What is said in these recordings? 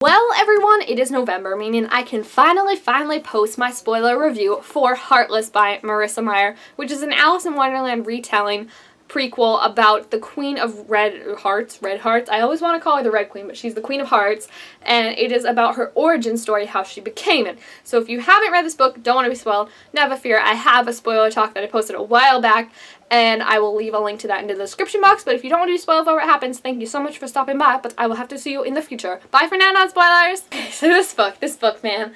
Well, everyone, it is November, meaning I can finally post my spoiler review for Heartless by Marissa Meyer, which is an Alice in Wonderland retelling prequel about the Queen of Red Hearts. I always want to call her the Red Queen, but she's the Queen of Hearts, and it is about her origin story, how she became it. So if you haven't read this book, don't want to be spoiled, never fear, I have a spoiler talk that I posted a while back, and I will leave a link to that in the description box. But if you don't want to be spoiled for what happens, thank you so much for stopping by, but I will have to see you in the future. Bye for now, non-spoilers! Okay, so this book, man.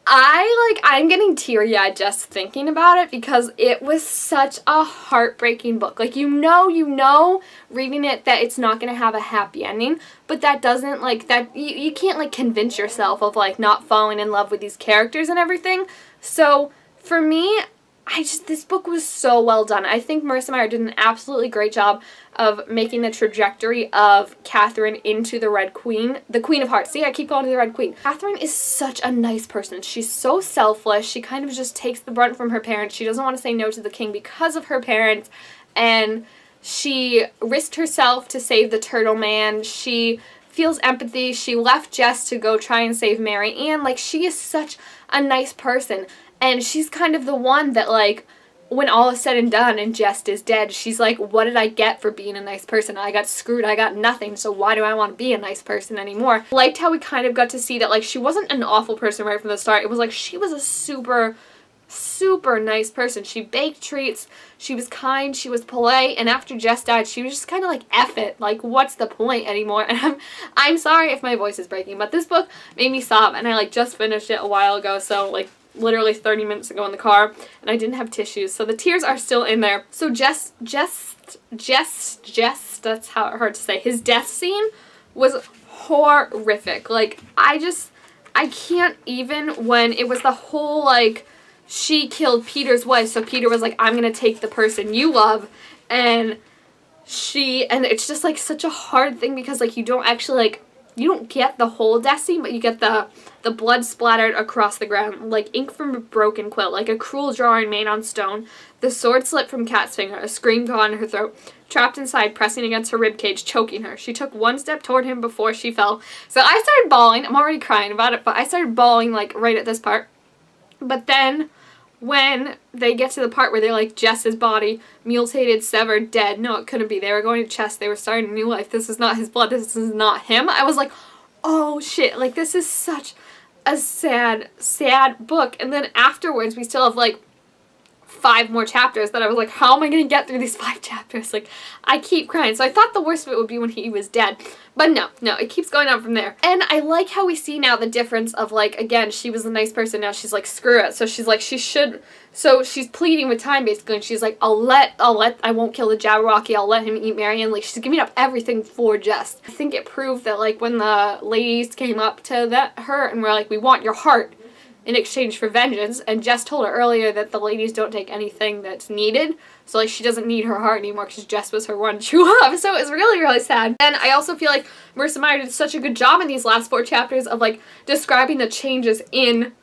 I'm getting teary-eyed just thinking about it because it was such a heartbreaking book. Like, you know, reading it that it's not going to have a happy ending, but that doesn't, you can't, convince yourself of, not falling in love with these characters and everything. So, for me, this book was so well done. I think Marissa Meyer did an absolutely great job of making the trajectory of Catherine into the Red Queen, the Queen of Hearts. See, I keep calling her the Red Queen. Catherine is such a nice person. She's so selfless. She kind of just takes the brunt from her parents. She doesn't want to say no to the king because of her parents, and she risked herself to save the Turtle Man. She feels empathy. She left Jess to go try and save Mary Ann. She is such a nice person. And she's kind of the one that, when all is said and done and Jess is dead, she's like, what did I get for being a nice person? I got screwed. I got nothing. So why do I want to be a nice person anymore? I liked how we kind of got to see that, she wasn't an awful person right from the start. It was she was a super nice person. She baked treats. She was kind. She was polite. And after Jess died, she was just kind of F it. What's the point anymore? And I'm sorry if my voice is breaking, but this book made me sob. And I, just finished it a while ago. So, literally 30 minutes ago in the car, and I didn't have tissues, so the tears are still in there. So Jess, that's how hard to say, his death scene was horrific. I can't even, when it was the whole, she killed Peter's wife, so Peter was like, I'm gonna take the person you love, and it's just, such a hard thing, because, you don't actually, you don't get the whole death scene, but you get the blood splattered across the ground, like ink from a broken quilt, like a cruel drawing made on stone, the sword slipped from Kat's finger, a scream caught in her throat, trapped inside, pressing against her ribcage, choking her. She took one step toward him before she fell. So I started bawling. I'm already crying about it, but I started bawling, right at this part. But then, when they get to the part where they're Jess's body, mutilated, severed, dead. No, it couldn't be. They were going to chest. They were starting a new life. This is not his blood. This is not him. I was like, oh shit. This is such a sad book. And then afterwards, we still have 5 more chapters that I was like, how am I going to get through these 5 chapters? I keep crying. So I thought the worst of it would be when he was dead. But no, it keeps going on from there. And I like how we see now the difference of, again, she was a nice person, now she's screw it. So she's so she's pleading with time, basically, and she's like, I won't kill the Jabberwocky, I'll let him eat Marianne. She's giving up everything for Jess. I think it proved that, when the ladies came up to her and were like, we want your heart in exchange for vengeance, and Jess told her earlier that the ladies don't take anything that's needed, so she doesn't need her heart anymore because Jess was her one true love. So it was really sad. And I also feel like Marissa Meyer did such a good job in these last 4 chapters of describing the changes in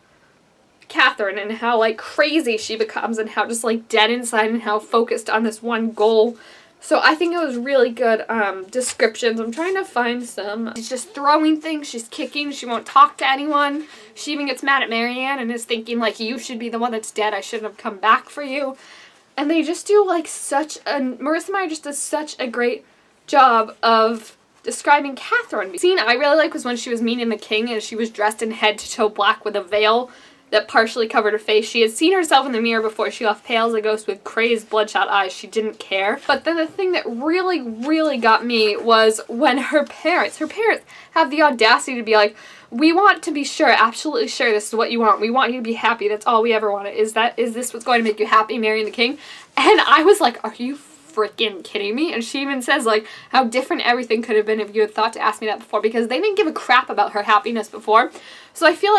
Catherine and how crazy she becomes and how just dead inside and how focused on this one goal. So I think it was really good descriptions. I'm trying to find some. She's just throwing things. She's kicking. She won't talk to anyone. She even gets mad at Marianne and is thinking, you should be the one that's dead. I shouldn't have come back for you. And they just do, Marissa Meyer just does such a great job of describing Catherine. The scene I really like was when she was meeting the king and she was dressed in head to toe black with a veil that partially covered her face. She had seen herself in the mirror before. She left pale as a ghost with crazed, bloodshot eyes. She didn't care. But then the thing that really got me was when her parents have the audacity to be like, we want to be sure, absolutely sure this is what you want. We want you to be happy. That's all we ever wanted. Is this what's going to make you happy, marrying the king? And I was like, are you freaking kidding me? And she even says, how different everything could have been if you had thought to ask me that before, because they didn't give a crap about her happiness before. So I feel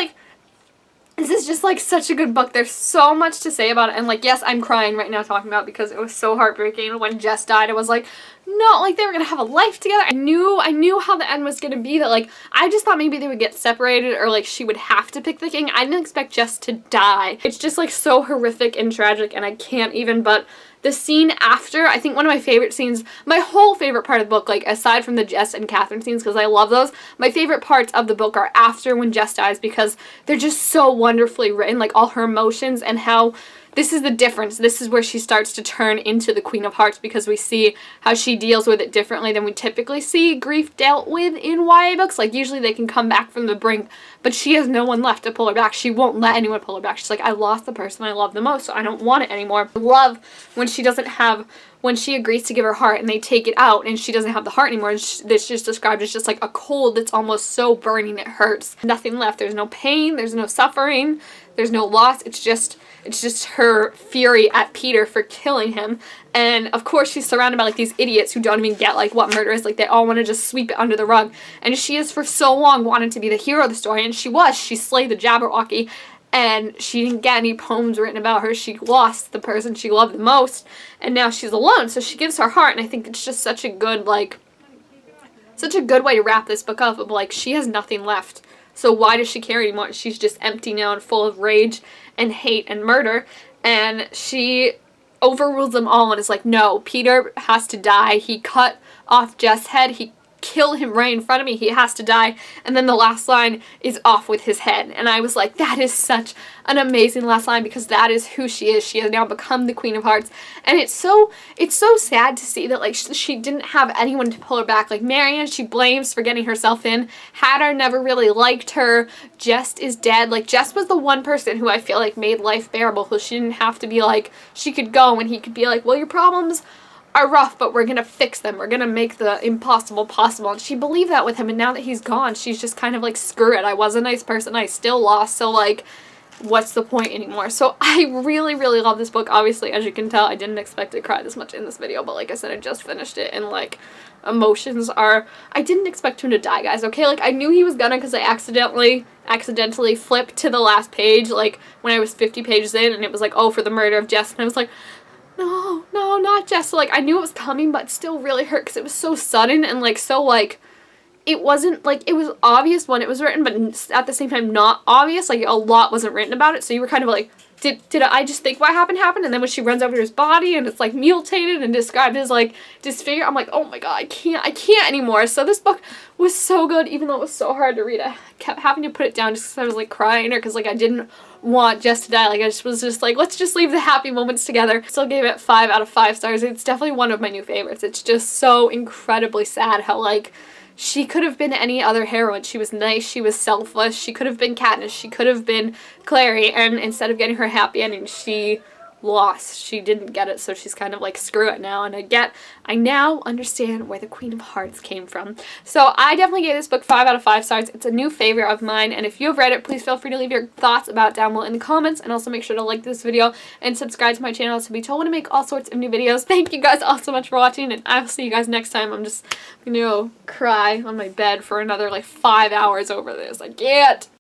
this is just such a good book. There's so much to say about it, and yes, I'm crying right now talking about it because it was so heartbreaking. When Jess died, I was like, no, they were gonna have a life together. I knew how the end was gonna be, that I just thought maybe they would get separated, or she would have to pick the king. I didn't expect Jess to die. It's just so horrific and tragic, and I can't even but The scene after, I think one of my favorite scenes, my whole favorite part of the book, like aside from the Jess and Catherine scenes, because I love those, my favorite parts of the book are after when Jess dies, because they're just so wonderfully written, like all her emotions and how this is the difference. This is where she starts to turn into the Queen of Hearts, because we see how she deals with it differently than we typically see grief dealt with in YA books. Like, usually they can come back from the brink, but she has no one left to pull her back. She won't let anyone pull her back. She's like, I lost the person I love the most, so I don't want it anymore. I love when she doesn't have, when she agrees to give her heart and they take it out and she doesn't have the heart anymore. This just described as just like a cold that's almost so burning it hurts. Nothing left. There's no pain. There's no suffering. There's no loss. It's just her fury at Peter for killing him. And of course she's surrounded by like these idiots who don't even get like what murder is. Like, they all want to just sweep it under the rug. And she has for so long wanted to be the hero of the story, and she was. She slayed the Jabberwocky, and she didn't get any poems written about her. She lost the person she loved the most, and now she's alone. So she gives her heart, and I think it's just such a good, like, such a good way to wrap this book up of like, she has nothing left. So why does she care anymore? She's just empty now and full of rage and hate and murder. And she overrules them all and is like, no, Peter has to die. He cut off Jess' head. He killed him right in front of me. He has to die. And then the last line is off with his head. And I was like, that is such an amazing last line, because that is who she is. She has now become the Queen of Hearts. And it's so sad to see that like she didn't have anyone to pull her back. Like, Marianne, she blames for getting herself in. Hadar never really liked her. Jess is dead. Like, Jess was the one person who I feel like made life bearable, so she didn't have to be like, she could go and he could be like, well, your problems are rough, but we're gonna fix them. We're gonna make the impossible possible. And she believed that with him, and now that he's gone, she's just kind of like, screw it. I was a nice person. I still lost, so like, what's the point anymore? So I really, really love this book. Obviously, as you can tell, I didn't expect to cry this much in this video, but like I said, I just finished it, and like, emotions are, I didn't expect him to die, guys, okay? Like, I knew he was gonna, because I accidentally flipped to the last page, like, when I was 50 pages in, and it was like, oh, for the murder of Jess, and I was like, no, not Jess. So, like, I knew it was coming, but it still really hurt because it was so sudden and, like, so, like, it wasn't, like, it was obvious when it was written, but at the same time not obvious. Like, a lot wasn't written about it, so you were kind of like, did I just think what happened? And then when she runs over to his body and it's, like, mutilated and described as, like, disfigured, I'm like, oh my god, I can't anymore. So this book was so good, even though it was so hard to read. I kept having to put it down just because I was, like, crying, or because, like, I didn't want Jess to die. Like, I just was just like, let's just leave the happy moments together. Still gave it 5 out of 5 stars. It's definitely one of my new favorites. It's just so incredibly sad how, like, she could have been any other heroine. She was nice, she was selfless, she could have been Katniss, she could have been Clary, and instead of getting her happy ending, she lost. She didn't get it, so she's kind of like, screw it now. And I now understand where the Queen of Hearts came from. So I definitely gave this book 5 out of 5 stars. It's a new favorite of mine, and if you have read it, please feel free to leave your thoughts about it down below in the comments, and also make sure to like this video and subscribe to my channel to be told when I make all sorts of new videos. Thank you guys all so much for watching, and I'll see you guys next time. I'm just gonna go cry on my bed for another like 5 hours over this. I can't.